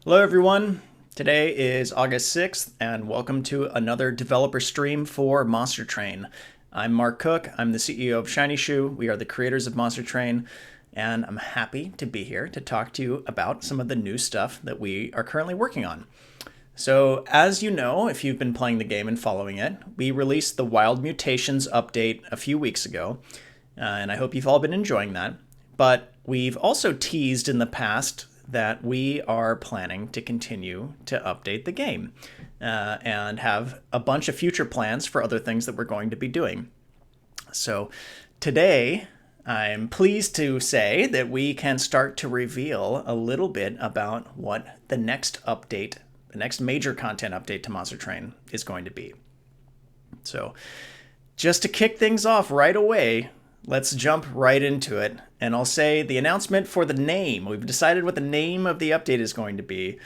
Hello everyone, today is August 6th and welcome to another developer stream for Monster Train. I'm Mark Cook, I'm the CEO of Shiny Shoe, we are the creators of Monster Train, and I'm happy to be here to talk to you about some of the new stuff that we are currently working on. So as you know, if you've been playing the game and following it, we released the Wild Mutations update a few weeks ago, and I hope you've all been enjoying that. But we've also teased in the past that we are planning to continue to update the game and have a bunch of future plans for other things that we're going to be doing. So today, I'm pleased to say that we can start to reveal a little bit about what the next update, the next major content update to Monster Train is going to be. So just to kick things off right away, let's jump right into it. And I'll say the announcement for the name. We've decided what the name of the update is going to be.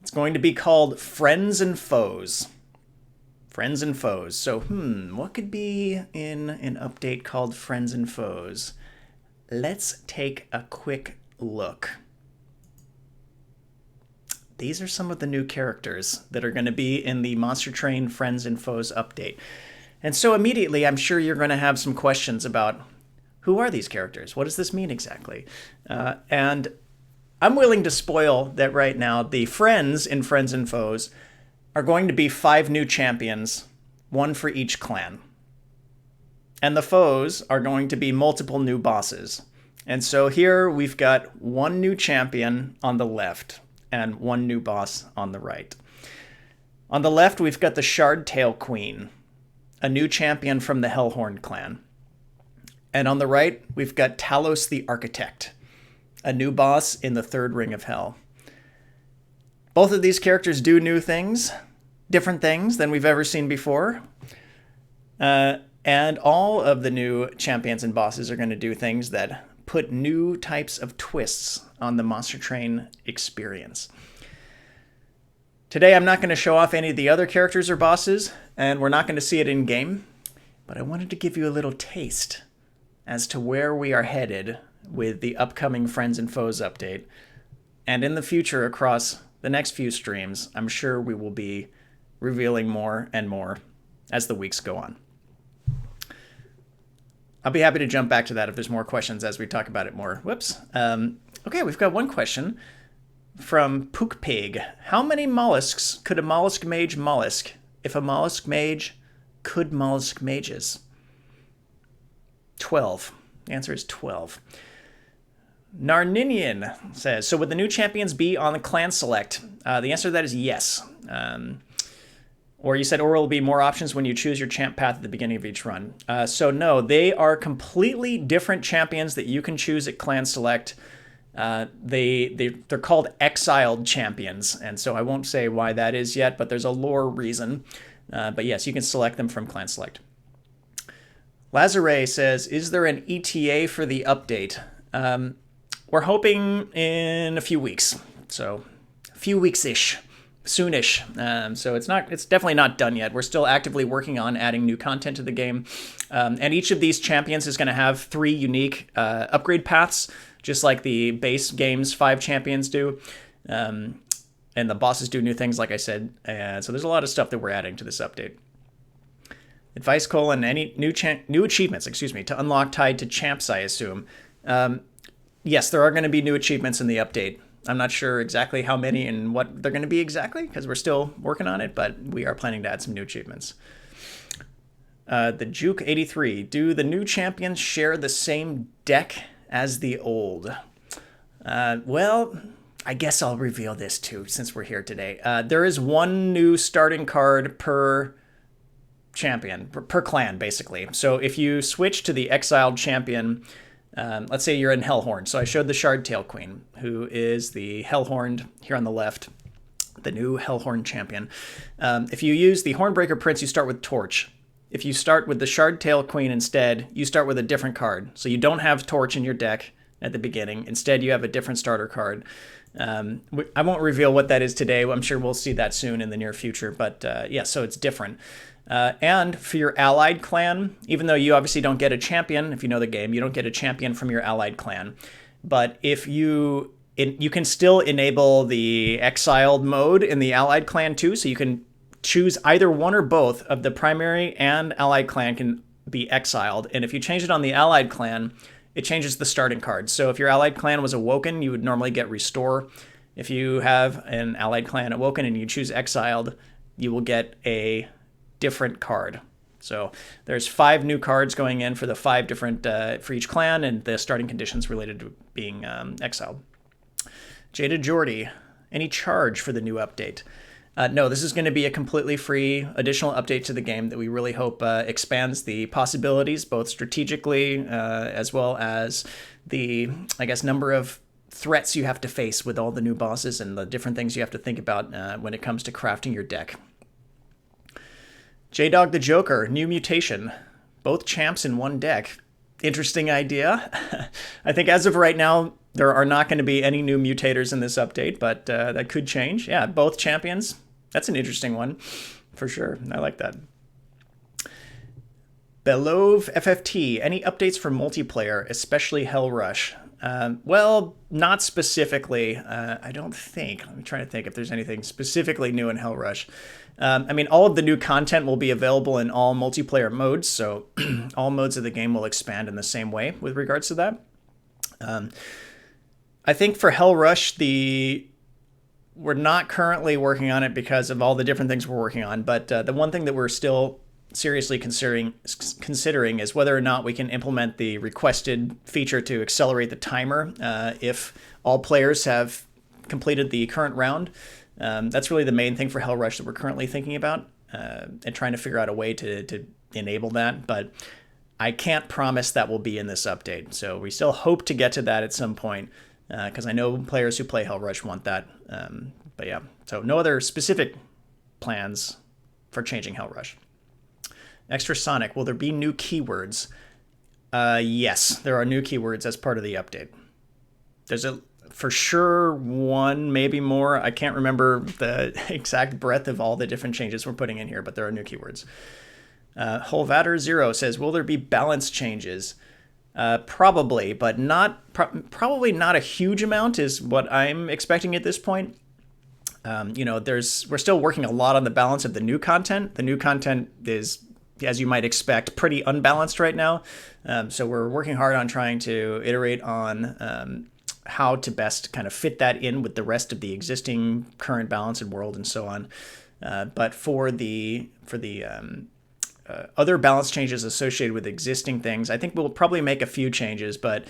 It's going to be called Friends and Foes. Friends and Foes. So, what could be in an update called Friends and Foes? Let's take a quick look. These are some of the new characters that are going to be in the Monster Train Friends and Foes update. And so immediately, I'm sure you're going to have some questions about who are these characters? What does this mean exactly? And I'm willing to spoil that right now. The friends in Friends and Foes are going to be 5 new champions, 1 for each clan. And the foes are going to be multiple new bosses. And so here we've got 1 new champion on the left and 1 new boss on the right. On the left, we've got the Shardtail Queen, a new champion from the Hellhorned clan. And on the right, we've got Talos the Architect, a new boss in the 3rd Ring of Hell. Both of these characters do new things, different things than we've ever seen before. And all of the new champions and bosses are going to do things that put new types of twists on the Monster Train experience. Today, I'm not going to show off any of the other characters or bosses, and we're not going to see it in game, but I wanted to give you a little taste as to where we are headed with the upcoming Friends and Foes update. And in the future, across the next few streams, I'm sure we will be revealing more and more as the weeks go on. I'll be happy to jump back to that if there's more questions as we talk about it more. Whoops. Okay, we've got one question from Pook Pig. How many mollusks could a mollusk mage mollusk if a mollusk mage could mollusk mages? 12. The answer is 12. Narninian says, so would the new champions be on the clan select? The answer to that is yes. Or you said, or will be more options when you choose your champ path at the beginning of each run. So no, they are completely different champions that you can choose at clan select. They're called exiled champions, and so I won't say why that is yet, but there's a lore reason. But yes, you can select them from clan select. Lazare says, is there an ETA for the update? We're hoping in a few weeks. So a few weeks-ish, soonish. So it's definitely not done yet. We're still actively working on adding new content to the game. And each of these champions is going to have 3 unique upgrade paths, just like the base game's 5 champions do. And the bosses do new things, like I said. So there's a lot of stuff that we're adding to this update. Advice: any new achievements, to unlock tied to champs, I assume. Yes, there are going to be new achievements in the update. I'm not sure exactly how many and what they're going to be exactly, because we're still working on it, but we are planning to add some new achievements. The Juke 83. Do the new champions share the same deck as the old? Well, I guess I'll reveal this too, since we're here today. There is 1 new starting card per champion, per clan, basically. So if you switch to the exiled champion, let's say you're in Hellhorned. So I showed the Shardtail Queen, who is the Hellhorned here on the left, the new Hellhorned champion. If you use the Hornbreaker Prince, you start with Torch. If you start with the Shardtail Queen instead, you start with a different card. So you don't have Torch in your deck at the beginning. Instead, you have a different starter card. I won't reveal what that is today. I'm sure we'll see that soon in the near future. But yeah, so it's different. And for your allied clan, even though you obviously don't get a champion, if you know the game, you don't get a champion from your allied clan. But if you you can still enable the exiled mode in the allied clan too, so you can choose either one or both of the primary and allied clan can be exiled. And if you change it on the allied clan, it changes the starting card. So if your allied clan was awoken, you would normally get restore. If you have an allied clan awoken and you choose exiled, you will get a different card. So there's 5 new cards going in for the 5 different for each clan, and the starting conditions related to being exiled. Jada Jordy, any charge for the new update? No, this is going to be a completely free additional update to the game that we really hope expands the possibilities, both strategically as well as the, I guess, number of threats you have to face with all the new bosses and the different things you have to think about when it comes to crafting your deck. J-Dog the Joker, new mutation. Both champs in one deck. Interesting idea. I think as of right now, there are not going to be any new mutators in this update, but that could change. Yeah, both champions. That's an interesting one, for sure. I like that. Belove FFT, any updates for multiplayer, especially Hell Rush? Well, not specifically. I don't think. Let me try to think if there's anything specifically new in Hell Rush. I mean, all of the new content will be available in all multiplayer modes, so all modes of the game will expand in the same way with regards to that. I think for Hell Rush, we're not currently working on it because of all the different things we're working on, but the one thing that we're still seriously considering is whether or not we can implement the requested feature to accelerate the timer if all players have completed the current round. That's really the main thing for Hell Rush that we're currently thinking about and trying to figure out a way to enable that, but I can't promise that will be in this update. So we still hope to get to that at some point because I know players who play Hell Rush want that. But yeah, so no other specific plans for changing Hell Rush. Extra Sonic, will there be new keywords? Yes, there are new keywords as part of the update. There's for sure one, maybe more. I can't remember the exact breadth of all the different changes we're putting in here, but there are new keywords. Holvatter Zero says, will there be balance changes? Probably, but probably not a huge amount is what I'm expecting at this point. We're still working a lot on the balance of the new content. The new content is, as you might expect, pretty unbalanced right now. So we're working hard on trying to iterate on how to best kind of fit that in with the rest of the existing current balance and world and so on. But for the other balance changes associated with existing things, I think we'll probably make a few changes, but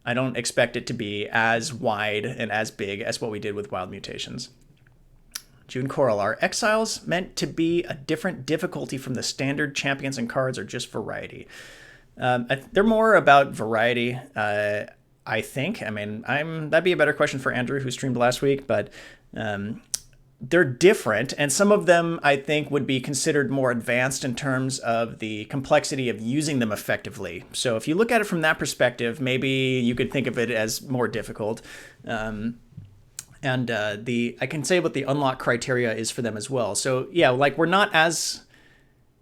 I don't expect it to be as wide and as big as what we did with Wild Mutations. June Coral, are exiles meant to be a different difficulty from the standard champions and cards, or just variety? They're more about variety, I think. I mean, that'd be a better question for Andrew, who streamed last week, but they're different, and some of them I think would be considered more advanced in terms of the complexity of using them effectively. So if you look at it from that perspective, maybe you could think of it as more difficult. I can say what the unlock criteria is for them as well. So yeah, like we're not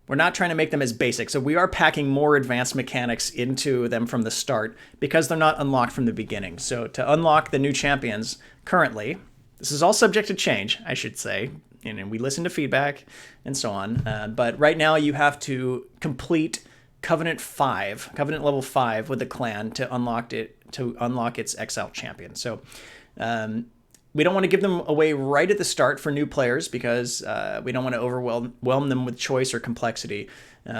trying to make them as basic. So we are packing more advanced mechanics into them from the start because they're not unlocked from the beginning. So to unlock the new champions currently, this is all subject to change, I should say, and we listen to feedback and so on. But right now you have to complete Covenant level 5 with the clan to unlock its exile champion. So we don't want to give them away right at the start for new players because we don't want to overwhelm them with choice or complexity.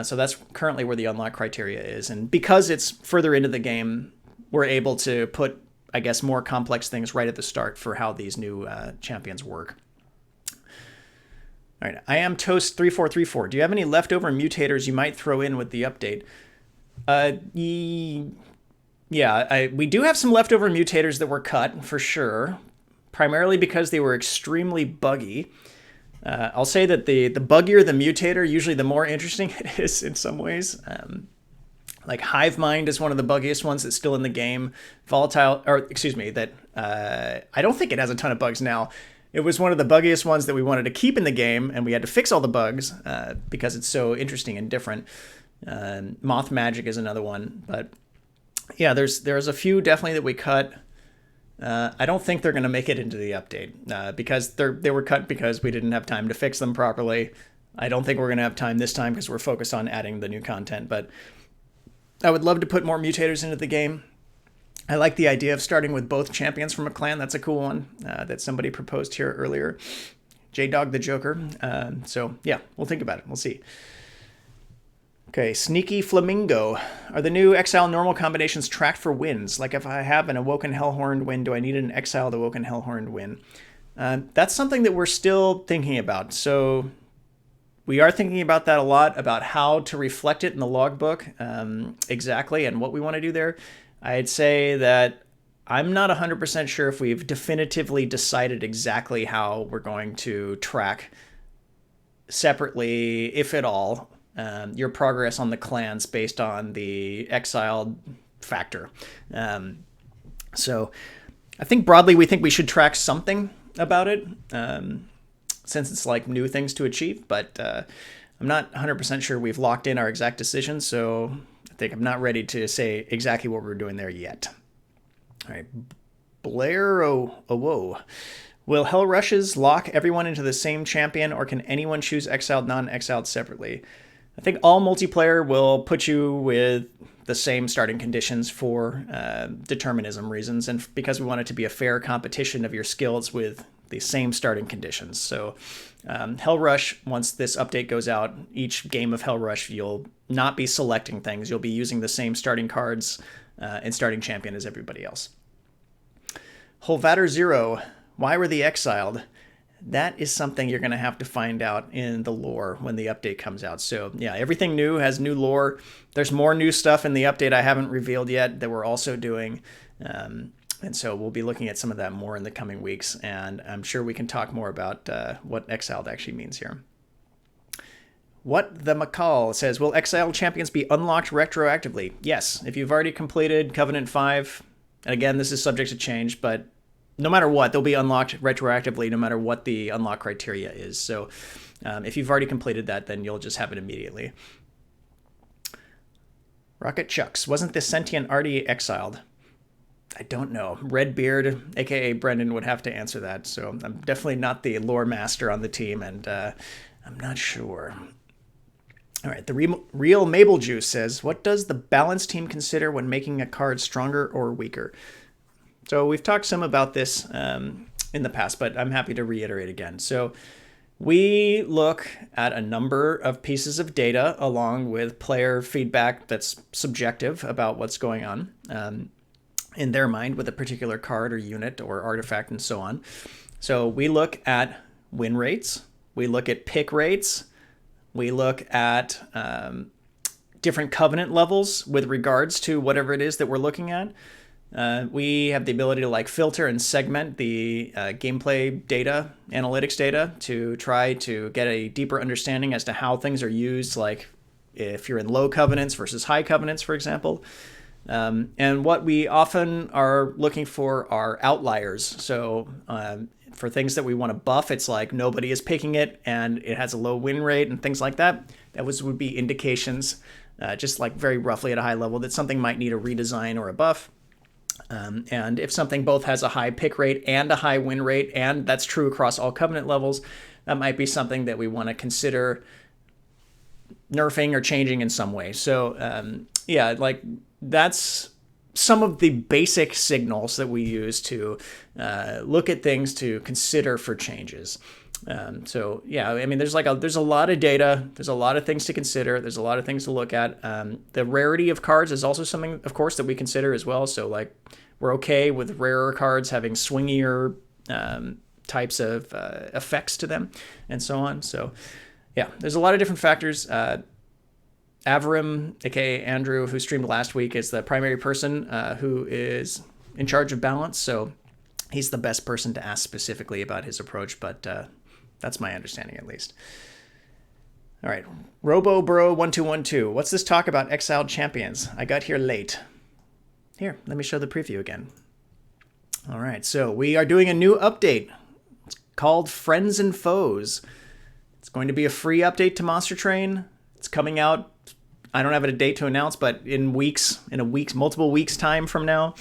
So that's currently where the unlock criteria is. And because it's further into the game, we're able to put, I guess, more complex things right at the start for how these new champions work. All right, I am Toast3434. Do you have any leftover mutators you might throw in with the update? Yeah, we do have some leftover mutators that were cut, for sure. Primarily because they were extremely buggy. I'll say that the buggier the mutator, usually the more interesting it is in some ways. Like Hive Mind is one of the buggiest ones that's still in the game. I don't think it has a ton of bugs now. It was one of the buggiest ones that we wanted to keep in the game, and we had to fix all the bugs because it's so interesting and different. Moth Magic is another one, but yeah, there's a few definitely that we cut. I don't think they're going to make it into the update because they were cut because we didn't have time to fix them properly. I don't think we're going to have time this time because we're focused on adding the new content, but I would love to put more mutators into the game. I like the idea of starting with both champions from a clan. That's a cool one that somebody proposed here earlier. J-Dog the Joker. So yeah, we'll think about it. We'll see. Okay, Sneaky Flamingo. Are the new Exile normal combinations tracked for wins? Like if I have an Awoken Hellhorned win, do I need an Exiled Awoken Hellhorned win? That's something that we're still thinking about. So we are thinking about that a lot, about how to reflect it in the logbook exactly and what we want to do there. I'd say that I'm not 100% sure if we've definitively decided exactly how we're going to track separately, if at all, your progress on the clans based on the exiled factor. So I think broadly we think we should track something about it. Since it's like new things to achieve, but I'm not 100% sure we've locked in our exact decision, so I think I'm not ready to say exactly what we're doing there yet. All right, Blair Whoa. Will Hell Rushes lock everyone into the same champion, or can anyone choose exiled, non-exiled separately? I think all multiplayer will put you with the same starting conditions for determinism reasons, and because we want it to be a fair competition of your skills with the same starting conditions. So Hell Rush, once this update goes out, each game of Hell Rush, you'll not be selecting things. You'll be using the same starting cards and starting champion as everybody else. Holvatter Zero, why were they exiled? That is something you're going to have to find out in the lore when the update comes out. So yeah, everything new has new lore. There's more new stuff in the update I haven't revealed yet that we're also doing. And so we'll be looking at some of that more in the coming weeks, and I'm sure we can talk more about what exiled actually means here. What the McCall says, will exiled champions be unlocked retroactively? Yes, if you've already completed Covenant 5, and again, this is subject to change, but no matter what, they'll be unlocked retroactively no matter what the unlock criteria is. So if you've already completed that, then you'll just have it immediately. Rocket Chucks, wasn't the sentient already exiled? I don't know. Redbeard, aka Brendan, would have to answer that. So I'm definitely not the lore master on the team, and I'm not sure. All right, the real Mabel Juice says, what does the balance team consider when making a card stronger or weaker? So we've talked some about this in the past, but I'm happy to reiterate again. So we look at a number of pieces of data along with player feedback that's subjective about what's going on in their mind with a particular card or unit or artifact and so on. So we look at win rates, we look at pick rates, we look at different covenant levels with regards to whatever it is that we're looking at. We have the ability to like filter and segment the gameplay data, analytics data, to try to get a deeper understanding as to how things are used, like if you're in low covenants versus high covenants, for example. And what we often are looking for are outliers. So for things that we want to buff, it's like nobody is picking it and it has a low win rate and things like that. That would be indications, just like very roughly at a high level, that something might need a redesign or a buff. And if something both has a high pick rate and a high win rate, and that's true across all covenant levels, that might be something that we want to consider nerfing or changing in some way. So yeah, like that's some of the basic signals that we use to look at things to consider for changes. So yeah, I mean, there's a lot of data, there's a lot of things to consider, there's a lot of things to look at. The rarity of cards is also something, of course, that we consider as well. So like we're okay with rarer cards having swingier types of effects to them and so on. So yeah, there's a lot of different factors. Avram, aka Andrew, who streamed last week, is the primary person who is in charge of balance. So he's the best person to ask specifically about his approach, but that's my understanding at least. All right, RoboBro1212. What's this talk about exiled champions? I got here late. Here, let me show the preview again. All right, so we are doing a new update. It's called Friends and Foes. It's going to be a free update to Monster Train. It's coming out, I don't have a date to announce, but in multiple weeks time from now,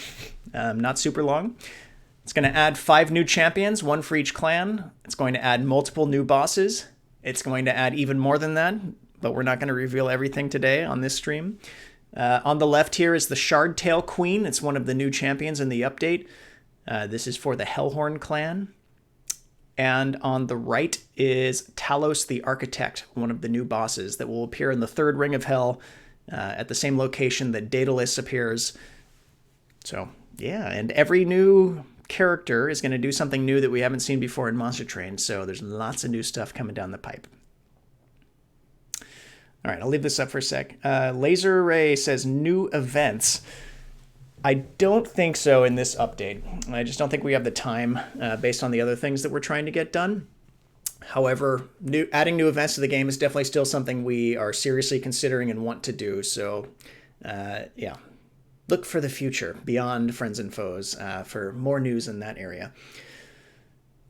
not super long. It's going to add 5 new champions, 1 for each clan. It's going to add multiple new bosses. It's going to add even more than that, but we're not going to reveal everything today on this stream. On the left here is the Shardtail Queen. It's one of the new champions in the update. This is for the Hellhorned clan. And on the right is Talos the Architect, one of the new bosses that will appear in the 3rd Ring of Hell at the same location that Daedalus appears. So, yeah, and every new character is going to do something new that we haven't seen before in Monster Train, so there's lots of new stuff coming down the pipe. All right, I'll leave this up for a sec. Laser Ray says new events. I don't think so in this update. I just don't think we have the time based on the other things that we're trying to get done. However, adding new events to the game is definitely still something we are seriously considering and want to do. So, yeah, look for the future beyond Friends and Foes for more news in that area.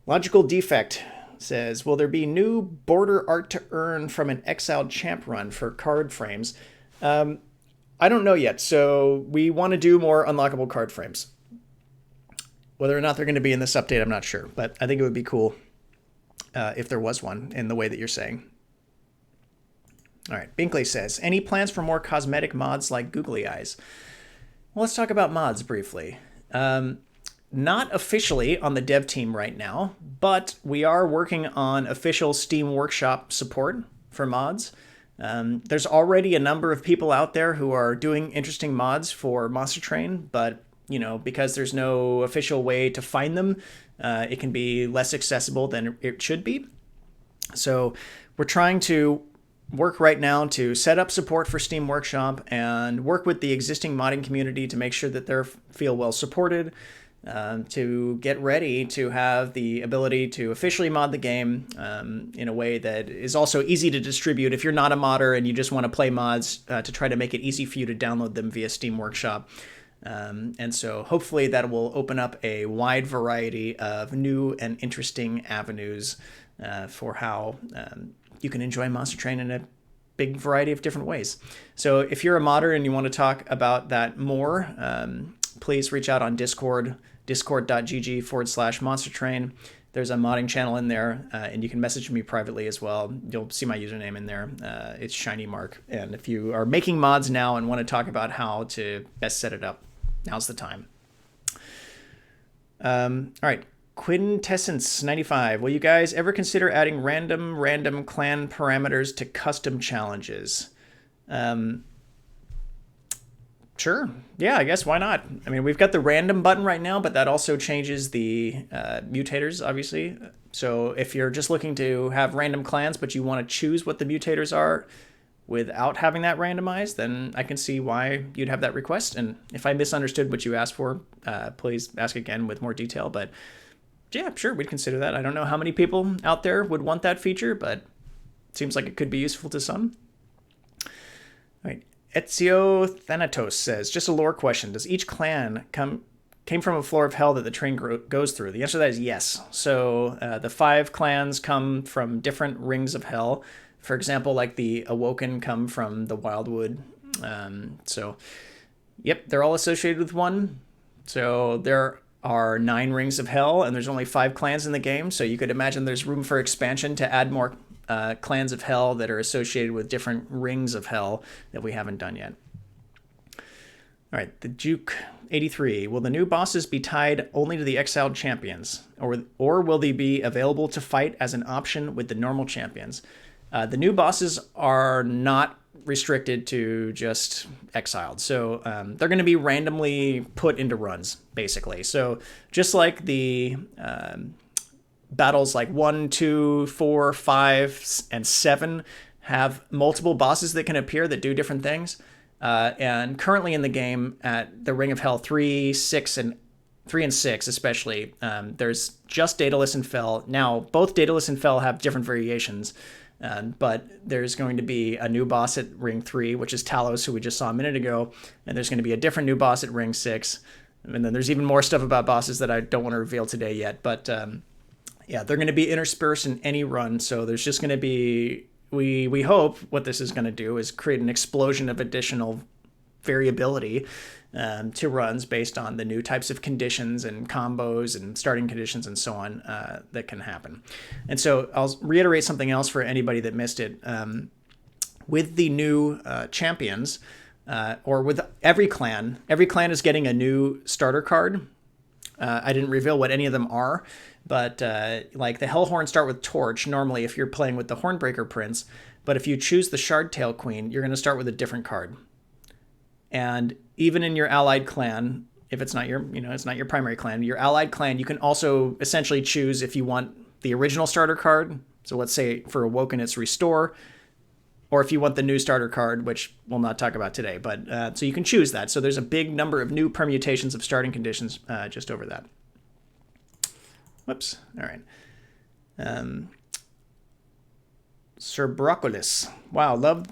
Logical Defect says, will there be new border art to earn from an Exiled Champ run for card frames? I don't know yet, so we want to do more unlockable card frames. Whether or not they're going to be in this update, I'm not sure, but I think it would be cool if there was one in the way that you're saying. All right, Binkley says, any plans for more cosmetic mods like googly eyes? Well, let's talk about mods briefly. Not officially on the dev team right now, but we are working on official Steam Workshop support for mods. There's already a number of people out there who are doing interesting mods for Monster Train, but because there's no official way to find them, it can be less accessible than it should be. So we're trying to work right now to set up support for Steam Workshop and work with the existing modding community to make sure that they feel well supported, to get ready to have the ability to officially mod the game in a way that is also easy to distribute if you're not a modder and you just want to play mods, to try to make it easy for you to download them via Steam Workshop. And so hopefully that will open up a wide variety of new and interesting avenues for how you can enjoy Monster Train in a big variety of different ways. So if you're a modder and you want to talk about that more, please reach out on Discord, discord.gg/Monster Train. There's a modding channel in there, and you can message me privately as well. You'll see my username in there. It's Shiny Mark. And if you are making mods now and want to talk about how to best set it up, now's the time. All right. Quintessence95. Will you guys ever consider adding random clan parameters to custom challenges? Sure. Yeah, I guess why not? I mean, we've got the random button right now, but that also changes the mutators, obviously. So if you're just looking to have random clans, but you want to choose what the mutators are without having that randomized, then I can see why you'd have that request. And if I misunderstood what you asked for, please ask again with more detail. But yeah, sure, we'd consider that. I don't know how many people out there would want that feature, but it seems like it could be useful to some. All right. Ezio Thanatos says, just a lore question. Does each clan came from a floor of hell that the train goes through? The answer to that is yes. So the 5 clans come from different rings of hell. For example, like the Awoken come from the Wildwood. So, yep, they're all associated with one. So there are 9 rings of hell, and there's only 5 clans in the game. So you could imagine there's room for expansion to add more clans of hell that are associated with different rings of hell that we haven't done yet. All right, the Juke 83. Will the new bosses be tied only to the exiled champions, or will they be available to fight as an option with the normal champions? The new bosses are not restricted to just exiled, so they're going to be randomly put into runs, basically. So just like the battles like 1, 2, 4, 5, and 7 have multiple bosses that can appear that do different things. And currently in the game at the Ring of Hell 3, 6, and 6 especially, there's just Daedalus and Fel. Now, both Daedalus and Fel have different variations, but there's going to be a new boss at Ring 3, which is Talos, who we just saw a minute ago, and there's going to be a different new boss at Ring 6. And then there's even more stuff about bosses that I don't want to reveal today yet, but yeah, they're going to be interspersed in any run, so there's just going to be, we hope what this is going to do is create an explosion of additional variability to runs based on the new types of conditions and combos and starting conditions and so on that can happen. And so I'll reiterate something else for anybody that missed it. With the new champions, or with every clan is getting a new starter card. I didn't reveal what any of them are, but like the Hellhorned start with Torch normally if you're playing with the Hornbreaker Prince, but if you choose the Shardtail Queen, you're going to start with a different card. And even in your allied clan, if it's not your, it's not your primary clan, your allied clan, you can also essentially choose if you want the original starter card. So let's say for Awoken, it's Restore, or if you want the new starter card, which we'll not talk about today. But so you can choose that. So there's a big number of new permutations of starting conditions just over that. Whoops. All right. Sir Broccolis. Wow, love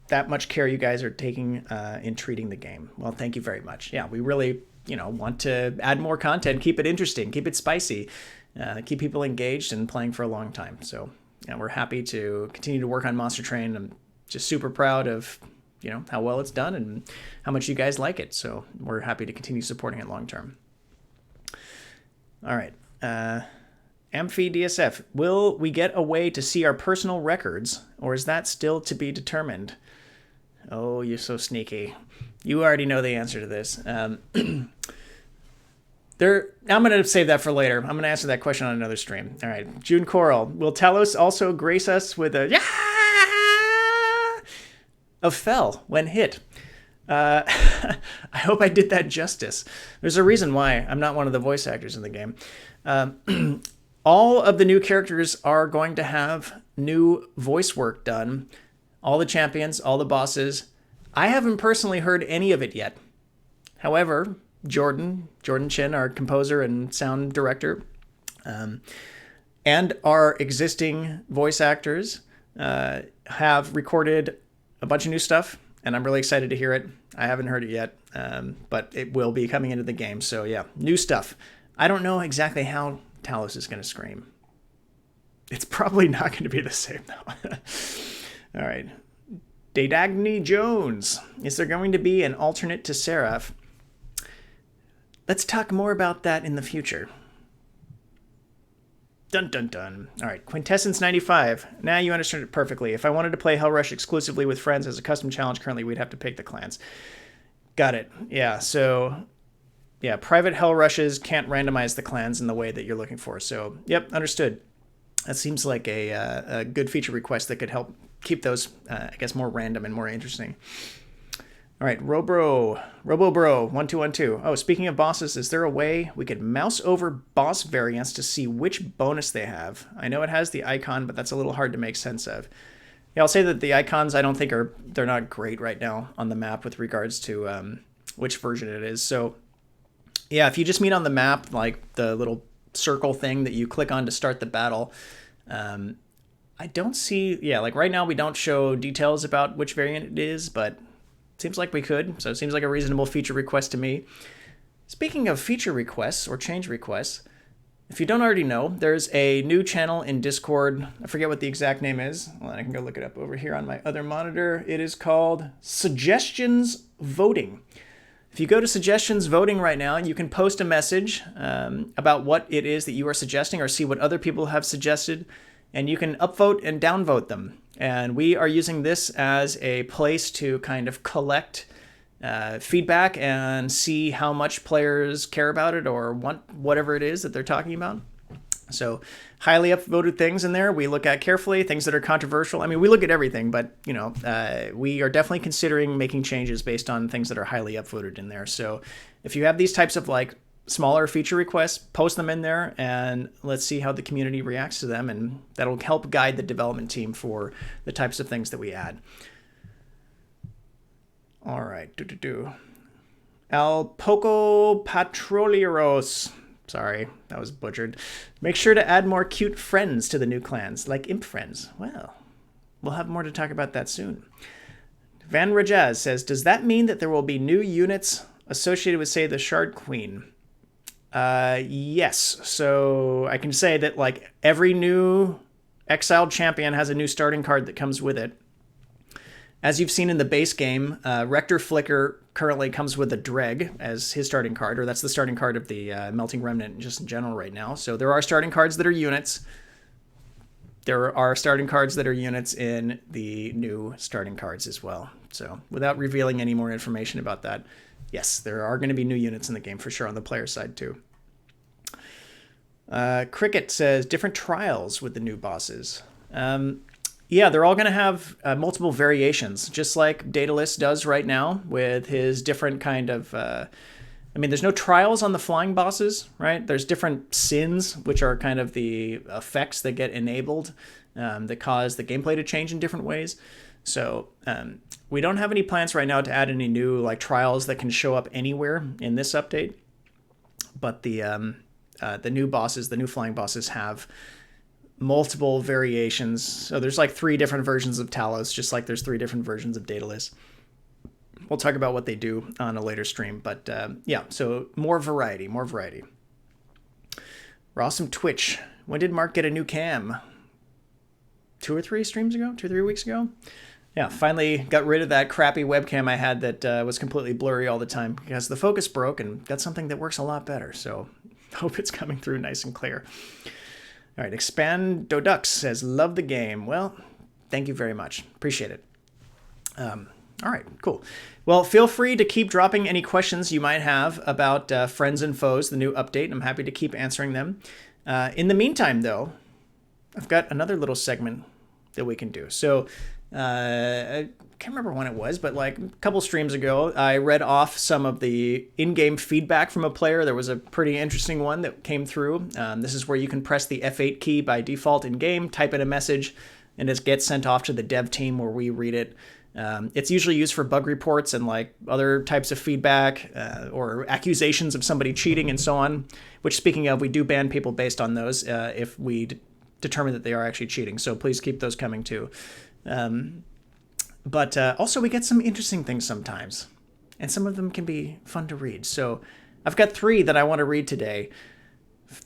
that much care you guys are taking in treating the game. Well, thank you very much. Yeah, we really, want to add more content, keep it interesting, keep it spicy, keep people engaged and playing for a long time. So yeah, we're happy to continue to work on Monster Train. I'm just super proud of, how well it's done and how much you guys like it. So we're happy to continue supporting it long term. All right. Amphi DSF, will we get a way to see our personal records, or is that still to be determined? Oh, you're so sneaky. You already know the answer to this. I'm going to save that for later. I'm going to answer that question on another stream. All right. June Coral. Will Talos also grace us with a of Fell when hit? I hope I did that justice. There's a reason why I'm not one of the voice actors in the game. All of the new characters are going to have new voice work done. All the champions, all the bosses. I haven't personally heard any of it yet. However, Jordan Chin, our composer and sound director, and our existing voice actors have recorded a bunch of new stuff, and I'm really excited to hear it. I haven't heard it yet, but it will be coming into the game. So yeah, new stuff. I don't know exactly how Talos is going to scream. It's probably not going to be the same though. All right. Dadagny Jones. Is there going to be an alternate to Serif? Let's talk more about that in the future. Dun dun dun. All right. Quintessence 95. Now you understood it perfectly. If I wanted to play Hell Rush exclusively with friends as a custom challenge currently, we'd have to pick the clans. Got it. Yeah. So yeah, private Hell Rushes can't randomize the clans in the way that you're looking for. So yep, understood. That seems like a good feature request that could help keep those, I guess, more random and more interesting. All right, RoboBro1212. Oh, speaking of bosses, is there a way we could mouse over boss variants to see which bonus they have? I know it has the icon, but that's a little hard to make sense of. Yeah, I'll say that the icons I don't think they're not great right now on the map with regards to which version it is. So yeah, if you just meet on the map, like the little circle thing that you click on to start the battle, I don't see, yeah, like right now we don't show details about which variant it is, but it seems like we could. So it seems like a reasonable feature request to me. Speaking of feature requests or change requests, if you don't already know, there's a new channel in Discord. I forget what the exact name is. Well, I can go look it up over here on my other monitor. It is called Suggestions Voting. If you go to Suggestions Voting right now, you can post a message about what it is that you are suggesting or see what other people have suggested, and you can upvote and downvote them. And we are using this as a place to kind of collect feedback and see how much players care about it or want whatever it is that they're talking about. So highly upvoted things in there we look at carefully, things that are controversial. I mean, we look at everything, but we are definitely considering making changes based on things that are highly upvoted in there. So if you have these types of like smaller feature requests, post them in there and let's see how the community reacts to them, and that'll help guide the development team for the types of things that we add. All right. Al Poco Patrolieros. Sorry, that was butchered. Make sure to add more cute friends to the new clans, like imp friends. Well, we'll have more to talk about that soon. Van Rajaz says, does that mean that there will be new units associated with, say, the Shard Queen? Yes. So I can say that like every new exiled champion has a new starting card that comes with it. As you've seen in the base game, Rector Flicker currently comes with a Dreg as his starting card, or that's the starting card of the Melting Remnant just in general right now. So there are starting cards that are units. There are starting cards that are units in the new starting cards as well. So without revealing any more information about that, yes, there are going to be new units in the game for sure on the player side too. Cricket says different trials with the new bosses. Yeah, they're all going to have multiple variations, just like Daedalus does right now with his different kind of... I mean, there's no trials on the flying bosses, right? There's different sins, which are kind of the effects that get enabled that cause the gameplay to change in different ways. So we don't have any plans right now to add any new like trials that can show up anywhere in this update. But the new bosses, the new flying bosses, have multiple variations. So there's like 3 different versions of Talos, just like there's 3 different versions of Daedalus. We'll talk about what they do on a later stream, but yeah, so more variety. Rawsome Twitch. When did Mark get a new cam? 2 or 3 streams ago? 2 or 3 weeks ago? Yeah, finally got rid of that crappy webcam I had that was completely blurry all the time because the focus broke, and got something that works a lot better. So hope it's coming through nice and clear. All right, Expand Dodux says, love the game. Well, thank you very much. Appreciate it. All right, cool. Well, feel free to keep dropping any questions you might have about Friends and Foes, the new update. I'm happy to keep answering them. In the meantime, though, I've got another little segment that we can do. So I can't remember when it was, but like a couple streams ago, I read off some of the in-game feedback from a player. There was a pretty interesting one that came through. This is where you can press the F8 key by default in-game, type in a message, and it gets sent off to the dev team where we read it. It's usually used for bug reports and like other types of feedback or accusations of somebody cheating and so on, which, speaking of, we do ban people based on those if we determine that they are actually cheating. So please keep those coming too. But also we get some interesting things sometimes, and some of them can be fun to read. So I've got 3 that I want to read today.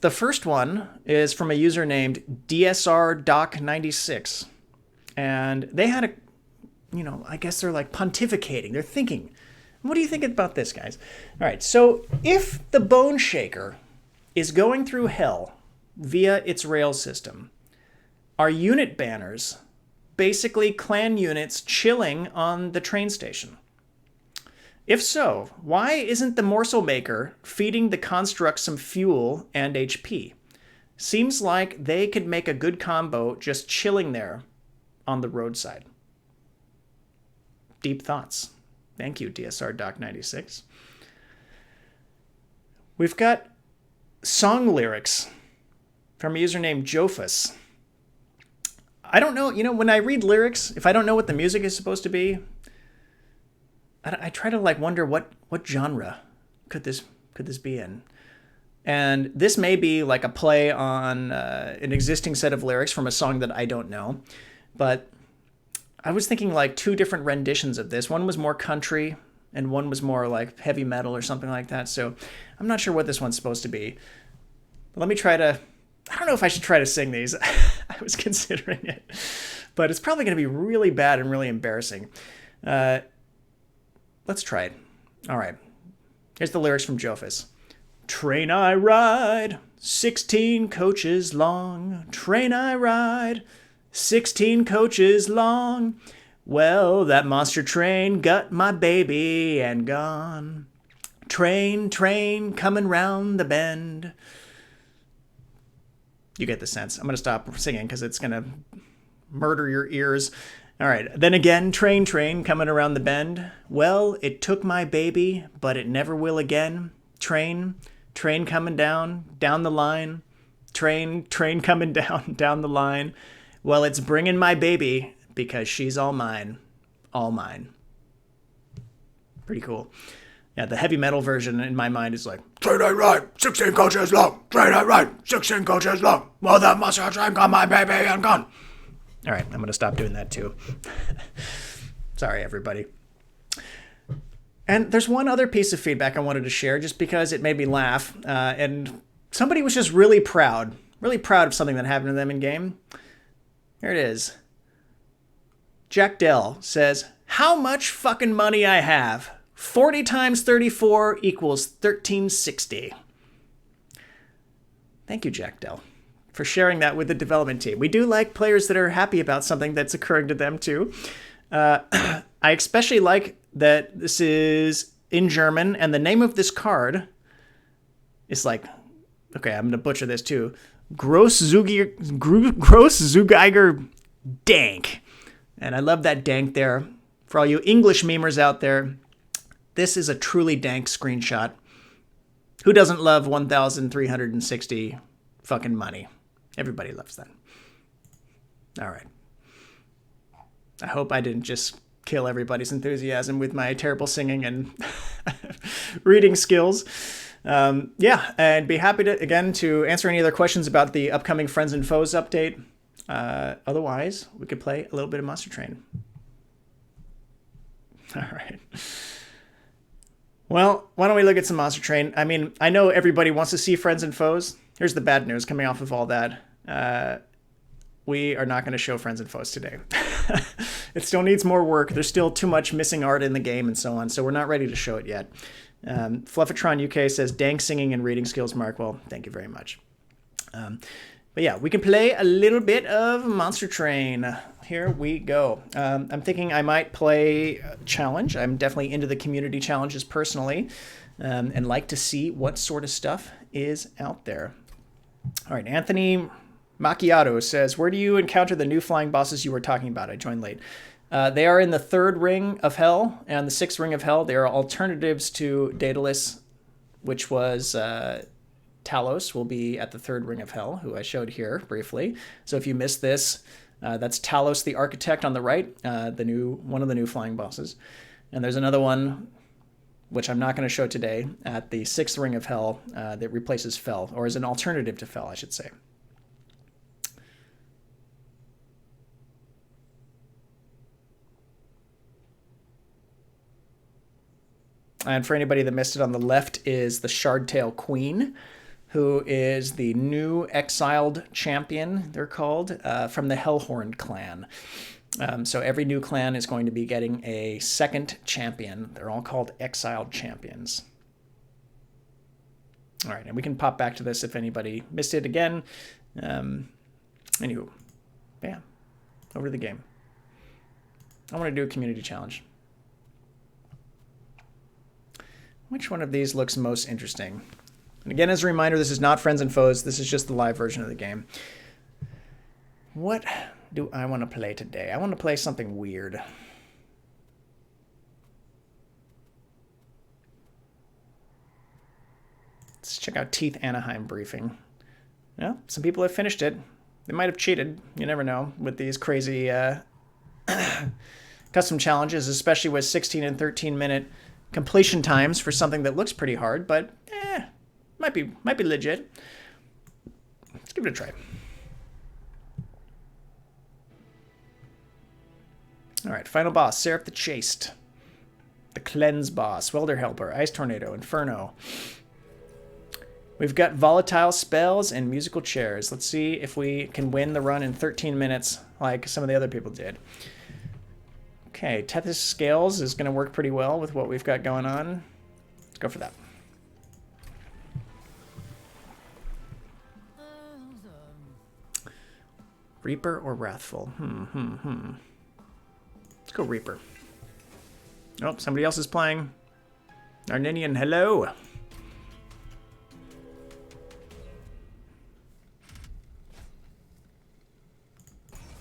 The first one is from a user named DSRDoc96, and they had a, I guess they're like pontificating. They're thinking, what do you think about this, guys? All right, so if the Bone Shaker is going through hell via its rail system, are unit banners basically clan units chilling on the train station? If so, why isn't the Morsel Maker feeding the construct some fuel and HP? Seems like they could make a good combo just chilling there on the roadside. Deep thoughts. Thank you, DSRDoc96. We've got song lyrics from a user named Jofus. I don't know, when I read lyrics, if I don't know what the music is supposed to be, I try to like wonder what genre could this be in. And this may be like a play on an existing set of lyrics from a song that I don't know. But I was thinking like 2 different renditions of this. One was more country and one was more like heavy metal or something like that. So I'm not sure what this one's supposed to be. But let me try to... I don't know if I should try to sing these. I was considering it. But it's probably going to be really bad and really embarrassing. Let's try it. All right. Here's the lyrics from Jofus. Train I ride, 16 coaches long. Train I ride, 16 coaches long. Well, that monster train got my baby and gone. Train, train, coming round the bend. You get the sense. I'm going to stop singing because it's going to murder your ears. All right. Then again, train, train, coming around the bend. Well, it took my baby, but it never will again. Train, train coming down the line. Train, train coming down the line. Well, it's bringing my baby because she's all mine. All mine. Pretty cool. Yeah, the heavy metal version in my mind is like, train I ride, 16 coaches long. Train I ride, 16 coaches long. Well, that monster train got my baby and gone. All right, I'm going to stop doing that too. Sorry, everybody. And there's one other piece of feedback I wanted to share just because it made me laugh. And somebody was just really proud of something that happened to them in game. Here it is. Jack Dell says, how much fucking money I have. 40 times 34 equals 1360. Thank you, Jack Dell, for sharing that with the development team. We do like players that are happy about something that's occurring to them, too. I especially like that this is in German, and the name of this card is like, okay, I'm going to butcher this, too. Großzügiger Dank. And I love that dank there. For all you English memers out there, this is a truly dank screenshot. Who doesn't love 1,360 fucking money? Everybody loves that. All right. I hope I didn't just kill everybody's enthusiasm with my terrible singing and reading skills. Yeah, and be happy to, again, to answer any other questions about the upcoming Friends and Foes update. Otherwise, we could play a little bit of Monster Train. All right. Well, why don't we look at some Monster Train? I mean, I know everybody wants to see Friends and Foes. Here's the bad news coming off of all that. We are not going to show Friends and Foes today. It still needs more work. There's still too much missing art in the game and so on, so we're not ready to show it yet. Fluffitron UK says, dank singing and reading skills, Mark. Well, thank you very much. But yeah, we can play a little bit of Monster Train. Here we go. I'm thinking I might play Challenge. I'm definitely into the community challenges personally, and like to see what sort of stuff is out there. All right, Anthony Macchiato says, where do you encounter the new flying bosses you were talking about? I joined late. They are in the 3rd ring of Hell and the 6th ring of Hell. They are alternatives to Daedalus, which was Talos will be at the 3rd ring of Hell, who I showed here briefly. So if you missed this, that's Talos the Architect on the right, one of the new flying bosses. And there's another one, which I'm not going to show today, at the 6th ring of Hell that replaces Fel, or is an alternative to Fel, I should say. And for anybody that missed it, on the left is the Shardtail Queen, who is the new exiled champion, they're called, from the Hellhorned clan. So every new clan is going to be getting a 2nd champion. They're all called exiled champions. All right, and we can pop back to this if anybody missed it again. Anywho, bam, over to the game. I want to do a community challenge. Which one of these looks most interesting? And again, as a reminder, this is not Friends and Foes. This is just the live version of the game. What do I want to play today? I want to play something weird. Let's check out Teeth Anaheim briefing. Well, some people have finished it. They might have cheated. You never know with these crazy custom challenges, especially with 16 and 13-minute completion times for something that looks pretty hard, but might be legit. Let's give it a try. All right, final boss, Serif the Chaste, the Cleanse boss, Welder Helper, Ice Tornado, Inferno. We've got volatile spells and musical chairs. Let's see if we can win the run in 13 minutes like some of the other people did. Okay, Tethys Scales is going to work pretty well with what we've got going on. Let's go for that. Reaper or Wrathful? Let's go Reaper. Oh, somebody else is playing. Arninian, hello.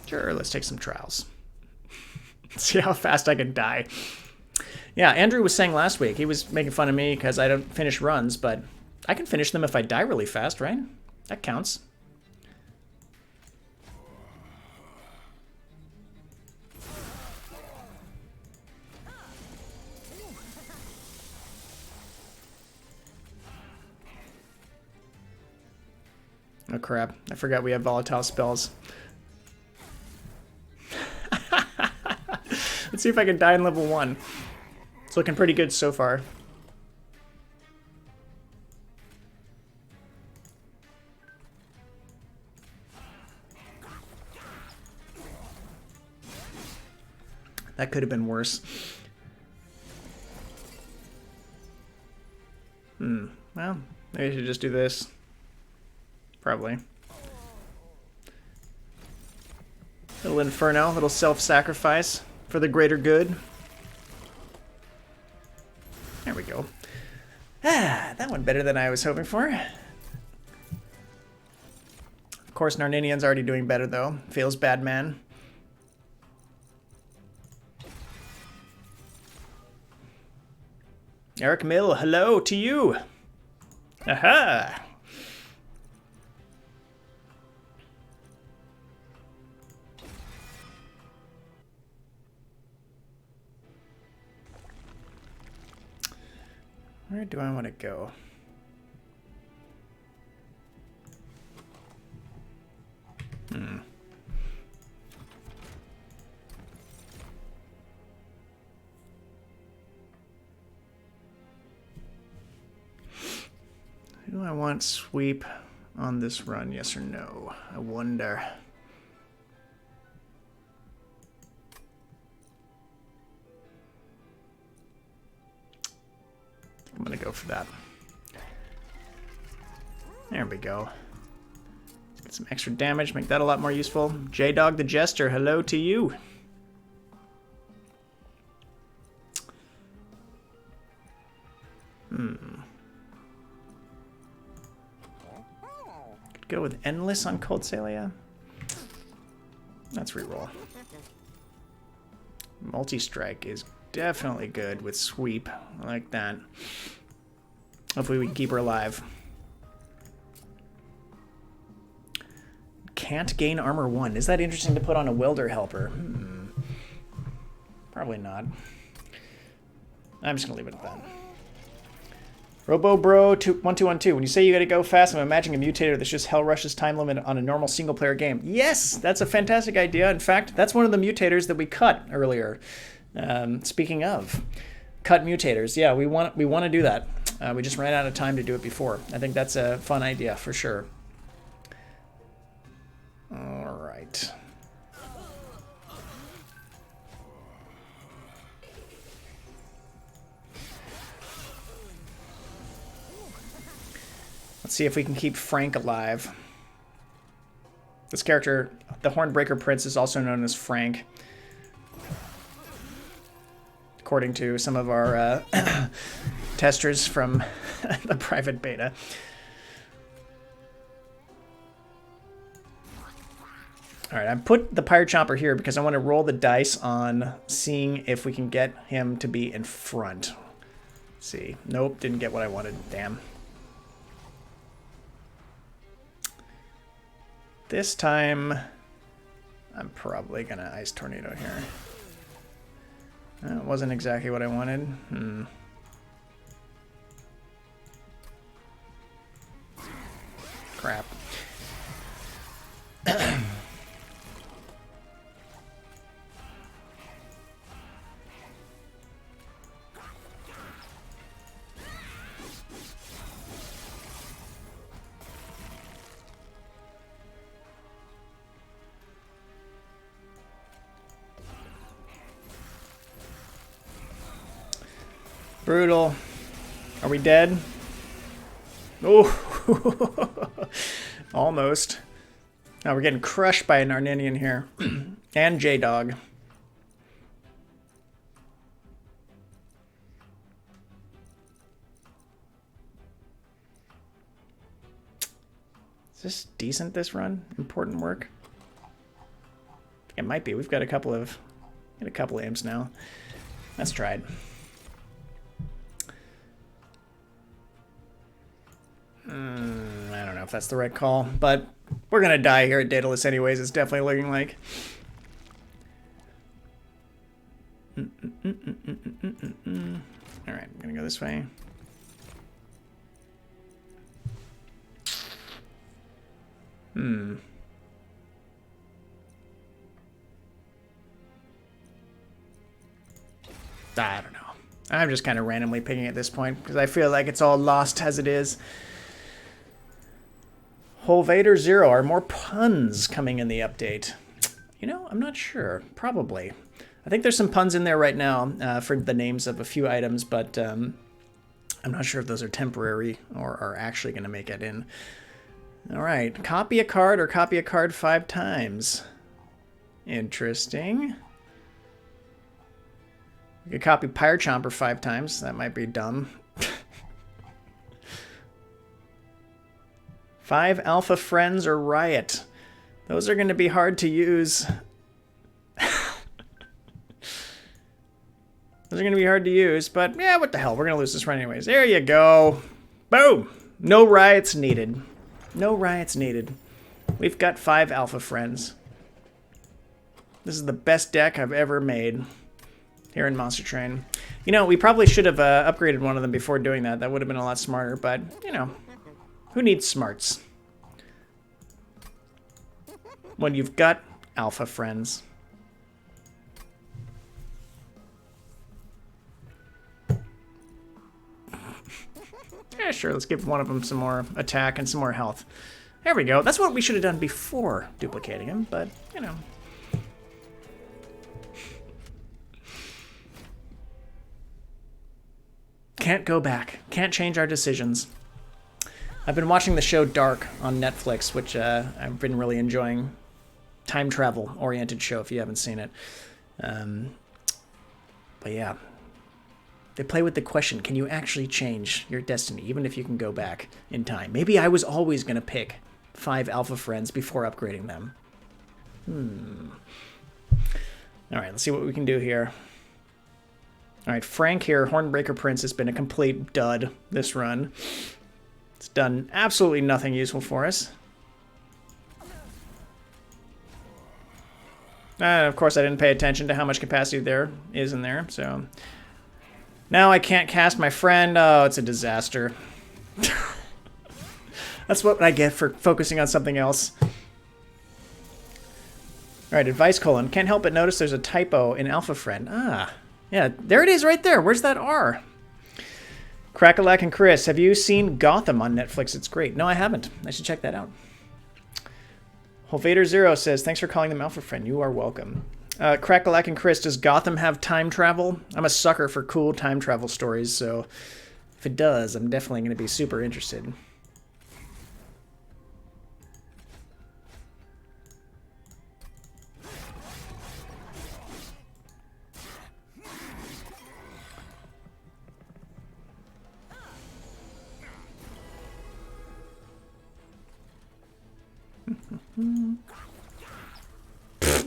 Sure, let's take some trials. See how fast I can die. Yeah, Andrew was saying last week, he was making fun of me because I don't finish runs, but I can finish them if I die really fast, right? That counts. Oh crap, I forgot we have volatile spells. Let's see if I can die in level 1. It's looking pretty good so far. That could have been worse. Well, maybe I should just do this. Probably. Little inferno, little self-sacrifice for the greater good. There we go. Ah, that went better than I was hoping for. Of course, Narninian's already doing better, though. Feels bad, man. Eric Mill, hello to you. Aha! Where do I want to go? Do I want sweep on this run, yes or no? I wonder. I'm gonna go for that. There we go. Get some extra damage, make that a lot more useful. J-Dog the Jester, hello to you. Could go with Endless on Cold Salia. Let's reroll. Multi-strike is definitely good with sweep. I like that. Hopefully we can keep her alive. Can't gain armor 1. Is that interesting to put on a welder helper? Probably not. I'm just gonna leave it at that. RoboBro1212. When you say you gotta go fast, I'm imagining a mutator that's just hell rushes time limit on a normal single player game. Yes, that's a fantastic idea. In fact, that's one of the mutators that we cut earlier. Speaking of cut mutators, yeah, we want to do that. We just ran out of time to do it before. I think that's a fun idea for sure. All right. Let's see if we can keep Frank alive. This character, the Hornbreaker Prince, is also known as Frank, according to some of our testers from the private beta. All right, I put the Pyre Chomper here because I want to roll the dice on seeing if we can get him to be in front. Let's see. Nope, didn't get what I wanted. Damn. This time, I'm probably going to Ice Tornado here. That wasn't exactly what I wanted. Crap. Brutal. Are we dead? Oh, almost. Now we're getting crushed by an Narninian here. And J-Dog. Is this decent, this run? Important work? It might be. We've got a couple of imps now. Let's try it. I don't know if that's the right call, but we're going to die here at Daedalus anyways. It's definitely looking like. All right, I'm going to go this way. I don't know. I'm just kind of randomly picking at this point because I feel like it's all lost as it is. Holvader 0. Are more puns coming in the update? You know, I'm not sure. Probably. I think there's some puns in there right now for the names of a few items, but I'm not sure if those are temporary or are actually going to make it in. All right, copy a card or copy a card 5 times. Interesting. You could copy Pyre Chomper 5 times. That might be dumb. 5 Alpha Friends or Riot. Those are going to be hard to use. Those are going to be hard to use, but yeah, what the hell? We're going to lose this run anyways. There you go. Boom. No riots needed. No riots needed. We've got 5 Alpha Friends. This is the best deck I've ever made here in Monster Train. You know, we probably should have upgraded one of them before doing that. That would have been a lot smarter, but, you know, who needs smarts when you've got Alpha Friends? Yeah, sure, let's give one of them some more attack and some more health. There we go. That's what we should have done before duplicating him, but, you know. Can't go back. Can't change our decisions. I've been watching the show Dark on Netflix, which I've been really enjoying. Time travel-oriented show, if you haven't seen it. But yeah. They play with the question, can you actually change your destiny, even if you can go back in time? Maybe I was always going to pick 5 Alpha Friends before upgrading them. All right, let's see what we can do here. All right, Frank here, Hornbreaker Prince, has been a complete dud this run. It's done absolutely nothing useful for us. Of course, I didn't pay attention to how much capacity there is in there, so... Now I can't cast my friend. Oh, it's a disaster. That's what I get for focusing on something else. Alright, advice colon. Can't help but notice there's a typo in Alpha Friend. Ah, yeah, there it is right there. Where's that R? Crackalack and Chris, have you seen Gotham on Netflix? It's great. No, I haven't. I should check that out. Holvader0 says, thanks for calling them Alpha Friend. You are welcome. Crackalack and Chris, does Gotham have time travel? I'm a sucker for cool time travel stories, so if it does, I'm definitely going to be super interested.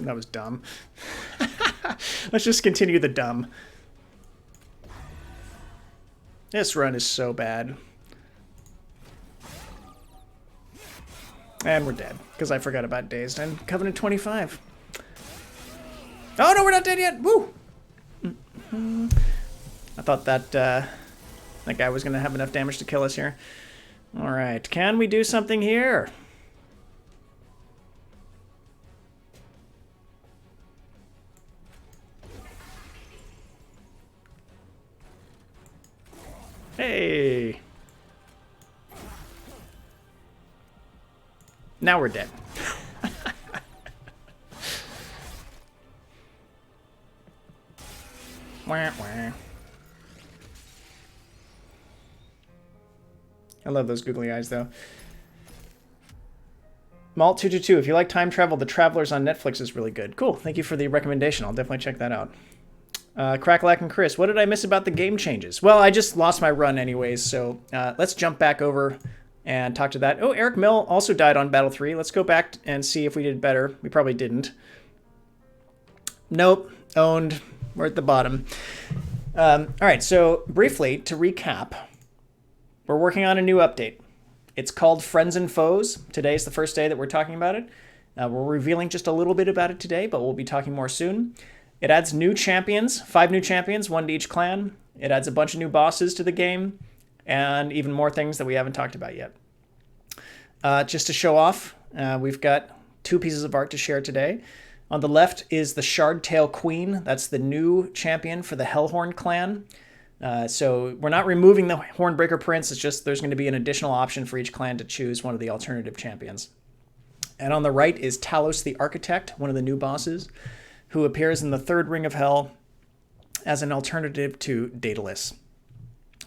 That was dumb. Let's just continue the dumb. This run is so bad. And we're dead, because I forgot about Dazed and Covenant 25. Oh no, we're not dead yet! Woo! I thought that that guy was going to have enough damage to kill us here. Alright, can we do something here? Hey! Now we're dead. Wah, wah. I love those googly eyes, though. Malt222, if you like time travel, The Travelers on Netflix is really good. Cool, thank you for the recommendation. I'll definitely check that out. Crackalack and Chris, what did I miss about the game changes? Well, I just lost my run anyways, so let's jump back over and talk to that. Oh, Eric Mill also died on Battle 3. Let's go back and see if we did better. We probably didn't. Nope, owned. We're at the bottom. All right, so briefly, to recap, we're working on a new update. It's called Friends and Foes. Today is the first day that we're talking about it. We're revealing just a little bit about it today, but we'll be talking more soon. It adds new champions, 5 new champions, 1 to each clan. It adds a bunch of new bosses to the game, and even more things that we haven't talked about yet. Just to show off, we've got 2 pieces of art to share today. On the left is the Shardtail Queen. That's the new champion for the Hellhorned clan. So we're not removing the Hornbreaker Prince. It's just there's going to be an additional option for each clan to choose one of the alternative champions. And on the right is Talos the Architect, one of the new bosses, who appears in the 3rd Ring of Hell as an alternative to Daedalus.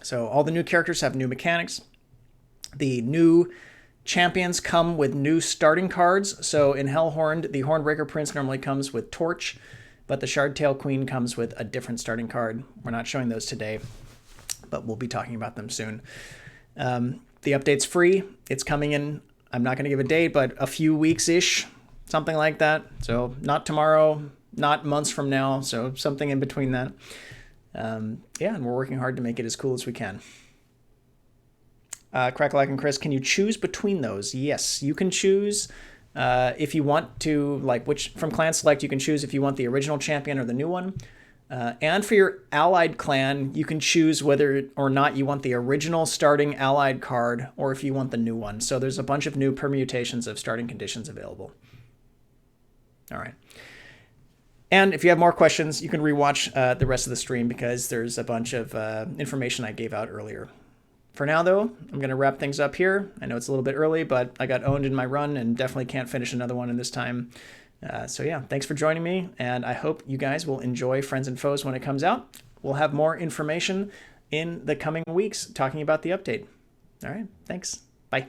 So all the new characters have new mechanics. The new champions come with new starting cards. So in Hellhorned, the Hornbreaker Prince normally comes with Torch, but the Shardtail Queen comes with a different starting card. We're not showing those today, but we'll be talking about them soon. The update's free. It's coming in, I'm not going to give a date, but a few weeks-ish, something like that. So not tomorrow, not months from now, so something in between that. Yeah, and we're working hard to make it as cool as we can. Crackalack and Chris, can you choose between those? Yes, you can choose if you want to, like, which from Clan Select, you can choose if you want the original champion or the new one. And for your allied clan, you can choose whether or not you want the original starting allied card or if you want the new one. So there's a bunch of new permutations of starting conditions available. All right. And if you have more questions, you can rewatch the rest of the stream because there's a bunch of information I gave out earlier. For now, though, I'm going to wrap things up here. I know it's a little bit early, but I got owned in my run and definitely can't finish another one in this time. So yeah, thanks for joining me, and I hope you guys will enjoy Friends and Foes when it comes out. We'll have more information in the coming weeks talking about the update. All right, thanks. Bye.